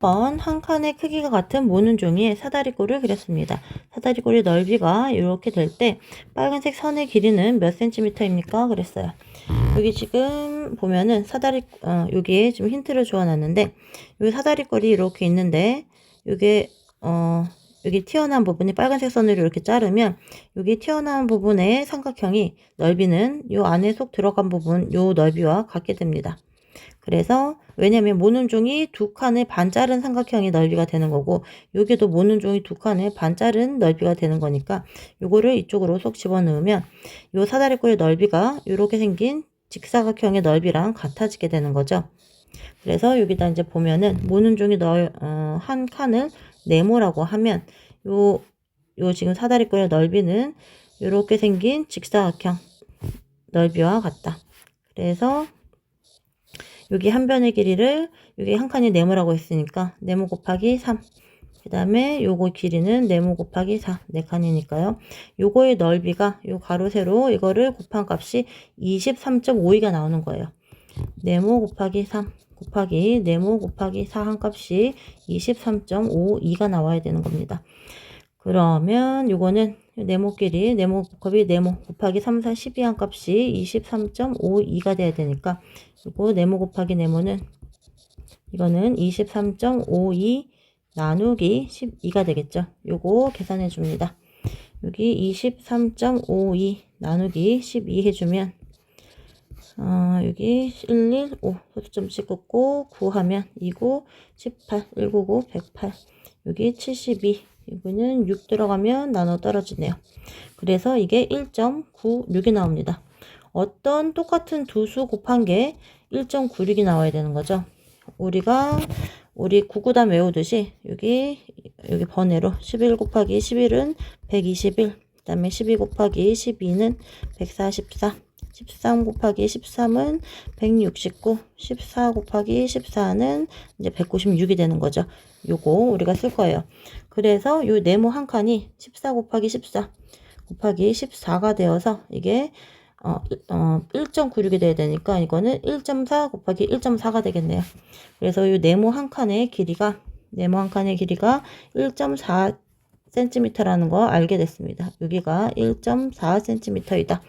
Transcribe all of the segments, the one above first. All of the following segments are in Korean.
6번 한 칸의 크기가 같은 모는 종이에 사다리꼴을 그렸습니다. 사다리꼴의 넓이가 이렇게 될 때 빨간색 선의 길이는 몇 센티미터입니까? 그랬어요. 여기 지금 보면은 여기에 좀 힌트를 주어놨는데, 여기 사다리꼴이 이렇게 있는데, 요게, 여기 튀어나온 부분이 빨간색 선으로 이렇게 자르면, 여기 튀어나온 부분의 삼각형이 넓이는 요 안에 속 들어간 부분, 요 넓이와 같게 됩니다. 그래서 왜냐면 모는 종이 두 칸의 반 자른 삼각형의 넓이가 되는 거고, 여기도 모는 종이 두 칸의 반 자른 넓이가 되는 거니까 요거를 이쪽으로 속 집어넣으면 요 사다리꼴의 넓이가 이렇게 생긴 직사각형의 넓이랑 같아지게 되는 거죠. 그래서 여기다 이제 보면은 모는 종이 한 칸을 네모라고 하면 요 지금 사다리꼴의 넓이는 이렇게 생긴 직사각형 넓이와 같다. 그래서 여기 한 변의 길이를 여기 한 칸이 네모라고 했으니까 네모 곱하기 3. 그 다음에 요거 길이는 네모 곱하기 4. 네 칸이니까요. 요거의 넓이가 요 가로 세로 이거를 곱한 값이 23.52가 나오는 거예요. 네모 곱하기 3 곱하기 네모 곱하기 4 한 값이 23.52가 나와야 되는 겁니다. 그러면 요거는 네모끼리 네모 곱하기 네모 곱하기 3, 4, 12 한 값이 23.52가 돼야 되니까 요거 네모 곱하기 네모는 이거는 23.52 나누기 12가 되겠죠. 요거 계산해 줍니다. 여기 23.52 나누기 12 해주면 여기 115 소수점 찍고 9 하면 29 18 199 108 여기 72 이거는 6 들어가면 나눠 떨어지네요. 그래서 이게 1.96이 나옵니다. 어떤 똑같은 두 수 곱한 게 1.96이 나와야 되는 거죠. 우리 구구단 외우듯이 여기 번외로 11 곱하기 11은 121, 그 다음에 12 곱하기 12는 144, 13 곱하기 13은 169, 14 곱하기 14는 이제 196이 되는 거죠. 요거 우리가 쓸 거예요. 그래서 요 네모 한 칸이 14 곱하기 14 곱하기 14가 되어서 이게 1.96이 돼야 되니까 이거는 1.4 곱하기 1.4가 되겠네요. 그래서 이 네모 한 칸의 길이가 1.4cm라는 거 알게 됐습니다. 여기가 1.4cm이다.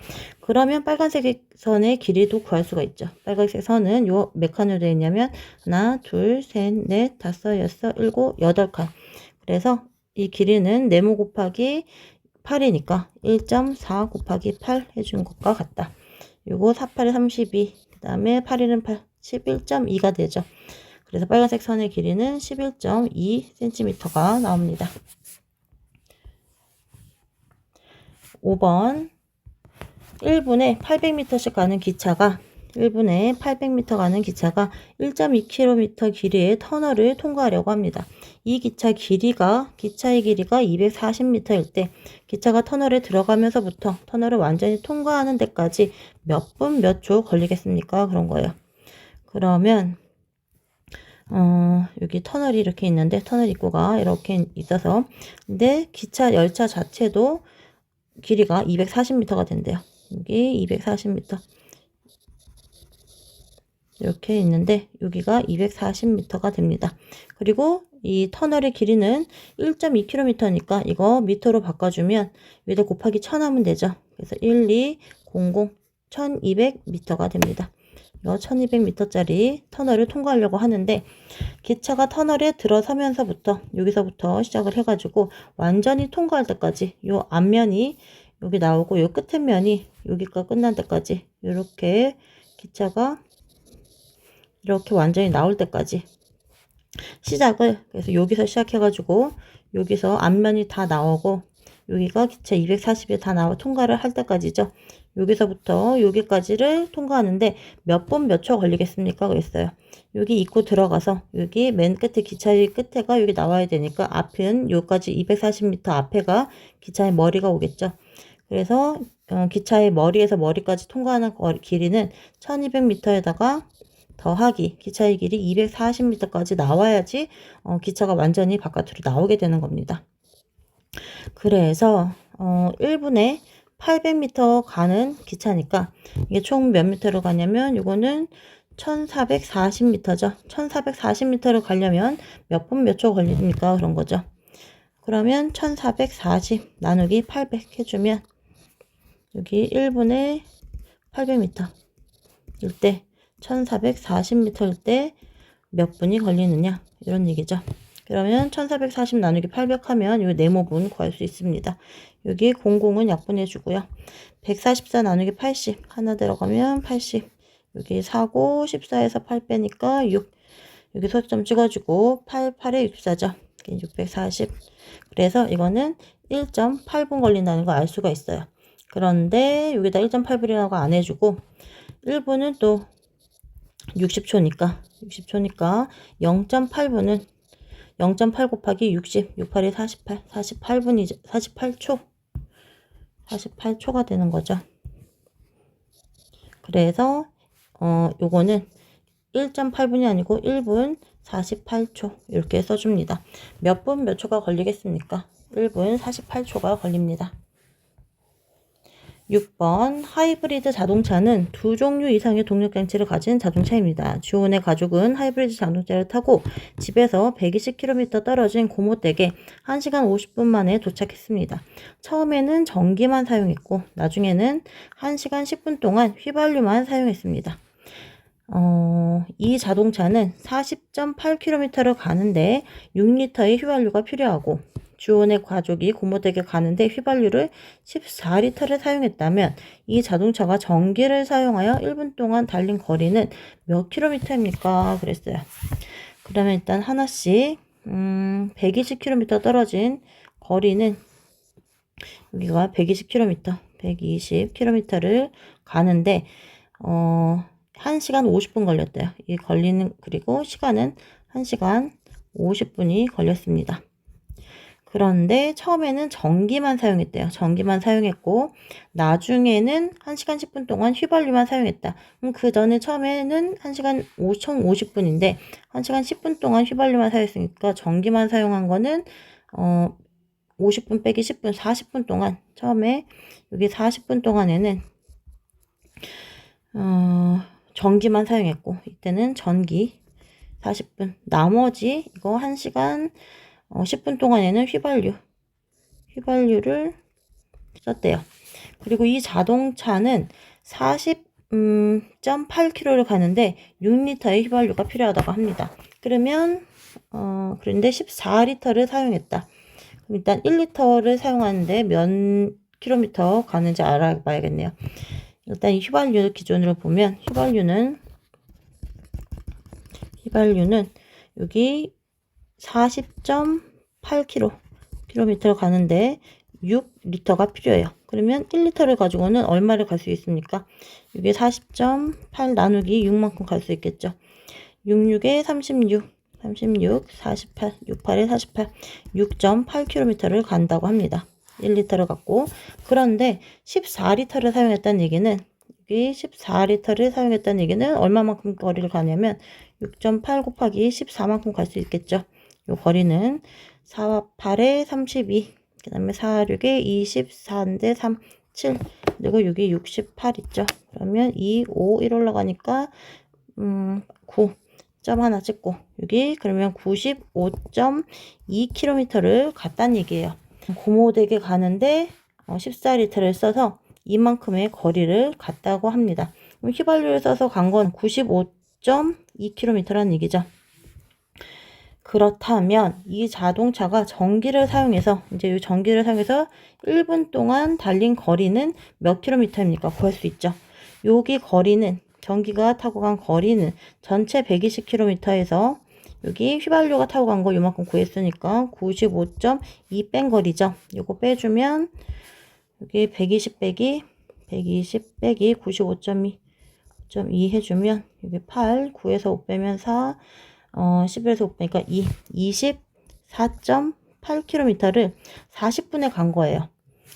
그러면 빨간색 선의 길이도 구할 수가 있죠. 빨간색 선은 요 몇 칸으로 되어 있냐면 하나, 둘, 셋, 넷, 다섯, 여섯, 일곱, 여덟 칸. 그래서 이 길이는 네모 곱하기 8이니까 1.4 곱하기 8 해준 것과 같다. 요거 4, 8에 32, 그 다음에 8, 1은 8, 11.2가 되죠. 그래서 빨간색 선의 길이는 11.2cm가 나옵니다. 5번 1분에 800m씩 가는 기차가 1분에 800m 가는 기차가 1.2km 길이의 터널을 통과하려고 합니다. 이 기차의 길이가 240m일 때 기차가 터널에 들어가면서부터 터널을 완전히 통과하는 데까지 몇 분 몇 초 걸리겠습니까? 그런 거예요. 그러면 여기 터널이 이렇게 있는데 터널 입구가 이렇게 있어서 근데 기차 열차 자체도 길이가 240m가 된대요. 여기 240m 이렇게 있는데 여기가 240m가 됩니다. 그리고 이 터널의 길이는 1.2km니까 이거 미터로 바꿔주면 여기다 곱하기 1000 하면 되죠. 그래서 1, 2, 0, 1200m가 됩니다. 이거 1200m짜리 터널을 통과하려고 하는데 기차가 터널에 들어서면서부터 여기서부터 시작을 해가지고 완전히 통과할 때까지 요 앞면이 여기 나오고 요 끝에 면이 여기가 끝난 때까지 이렇게 기차가 이렇게 완전히 나올 때까지 시작을 그래서 여기서 시작해가지고 여기서 앞면이 다 나오고 여기가 기차 240에 다 나와 통과를 할 때까지죠. 여기서부터 여기까지를 통과하는데 몇 분 몇 초 걸리겠습니까? 그랬어요. 여기 입구 들어가서 여기 맨 끝에 기차의 끝에가 여기 나와야 되니까 앞은 여기까지 240m 앞에가 기차의 머리가 오겠죠. 그래서 기차의 머리에서 머리까지 통과하는 길이는 1200m에다가 더하기 기차의 길이 240m까지 나와야지 기차가 완전히 바깥으로 나오게 되는 겁니다. 그래서 1분에 800m 가는 기차니까 이게 총 몇 미터로 가냐면 이거는 1440m죠. 1440m를 가려면 몇 분 몇 초 걸립니까? 그런 거죠. 그러면 1440 나누기 800 해주면 여기 1분에 800m 일 때 1440m일 때 몇 분이 걸리느냐 이런 얘기죠. 그러면 1440 나누기 800 하면 이 네모분 구할 수 있습니다. 여기 00은 약분해 주고요. 144 나누기 80 하나 들어가면 80 여기 4고 14에서 8 빼니까 6 여기 소점 찍어주고 88에 64죠. 640 그래서 이거는 1.8분 걸린다는 거 알 수가 있어요. 그런데 여기다 1.8분이라고 안 해주고 1분은 또 60초니까 0.8분은 0.8 곱하기 60 68이 48 48분이죠. 48초가 되는 거죠. 그래서 요거는 1.8분이 아니고 1분 48초 이렇게 써줍니다. 몇 분 몇 초가 걸리겠습니까? 1분 48초가 걸립니다. 6번 하이브리드 자동차는 두 종류 이상의 동력장치를 가진 자동차입니다. 주온의 가족은 하이브리드 자동차를 타고 집에서 120km 떨어진 고모댁에 1시간 50분 만에 도착했습니다. 처음에는 전기만 사용했고 나중에는 1시간 10분 동안 휘발유만 사용했습니다. 이 자동차는 40.8km를 가는데 6리터의 휘발유가 필요하고 주온의 가족이 고모댁에 가는데 휘발유를 14리터를 사용했다면 이 자동차가 전기를 사용하여 1분 동안 달린 거리는 몇 킬로미터입니까? 그랬어요. 그러면 일단 하나씩 120km 떨어진 거리는 여기가 120km 120km를 가는데 1시간 50분 걸렸대요. 이 걸리는 그리고 시간은 1시간 50분이 걸렸습니다. 그런데 처음에는 전기만 사용했대요. 전기만 사용했고 나중에는 1시간 10분 동안 휘발유만 사용했다. 그 전에 처음에는 1시간 50분인데 1시간 10분 동안 휘발유만 사용했으니까 전기만 사용한 거는 50분 빼기 10분 40분 동안 처음에 여기 40분 동안에는 전기만 사용했고 이때는 전기 40분 나머지 이거 1시간 10분 동안에는 휘발유를 썼대요. 그리고 이 자동차는 40.8km를 가는데 6리터의 휘발유가 필요하다고 합니다. 그러면 그런데 14리터를 사용했다. 그럼 일단 1리터를 사용하는데 몇 킬로미터 가는지 알아봐야겠네요. 일단 이 휘발유 기준으로 보면 휘발유는 여기 40.8km를 가는데 6리터가 필요해요. 그러면 1리터를 가지고는 얼마를 갈 수 있습니까? 이게 40.8 나누기 6만큼 갈 수 있겠죠. 66에 36, 48, 68에 48, 6.8km를 간다고 합니다. 1리터를 갖고. 그런데 14리터를 사용했다는 얘기는 여기 14리터를 사용했다는 얘기는 얼마만큼 거리를 가냐면 6.8 곱하기 14만큼 갈 수 있겠죠. 요 거리는 4, 8에 32, 그 다음에 4, 6에 24인데 3, 7, 그리고 여기 68 있죠. 그러면 2, 5, 1 올라가니까 9. 점 하나 찍고 여기 그러면 95.2km를 갔다는 얘기예요. 고모댁에 가는데 14리터를 써서 이만큼의 거리를 갔다고 합니다. 그럼 휘발유를 써서 간 건 95.2km라는 얘기죠. 그렇다면 이 자동차가 전기를 사용해서 1분 동안 달린 거리는 몇 킬로미터입니까? 구할 수 있죠. 여기 거리는 전기가 타고 간 거리는 전체 120km에서 여기 휘발유가 타고 간 거 요만큼 구했으니까 95.2 뺀 거리죠. 요거 빼주면 여기 120 빼기 95.2 해주면 여기 8, 9에서 5 빼면 4, 11에서 5 빼니까 2, 24.8km를 40분에 간 거예요.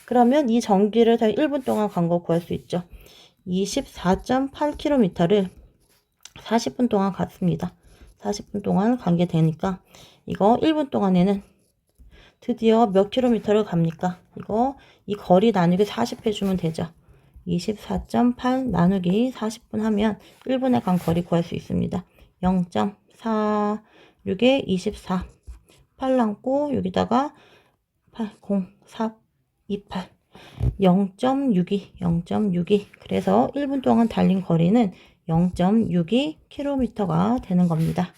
그러면 이 전기를 1분 동안 간 거 구할 수 있죠. 24.8km를 40분 동안 갔습니다. 40분 동안 간 게 되니까 이거 1분 동안에는 드디어 몇 킬로미터를 갑니까? 이 거리 나누기 40 해주면 되죠. 24.8 나누기 40분 하면 1분에 간 거리 구할 수 있습니다. 0.46에 24 8 남고 여기다가 8, 0, 4, 28 0.62 그래서 1분 동안 달린 거리는 0.62km가 되는 겁니다.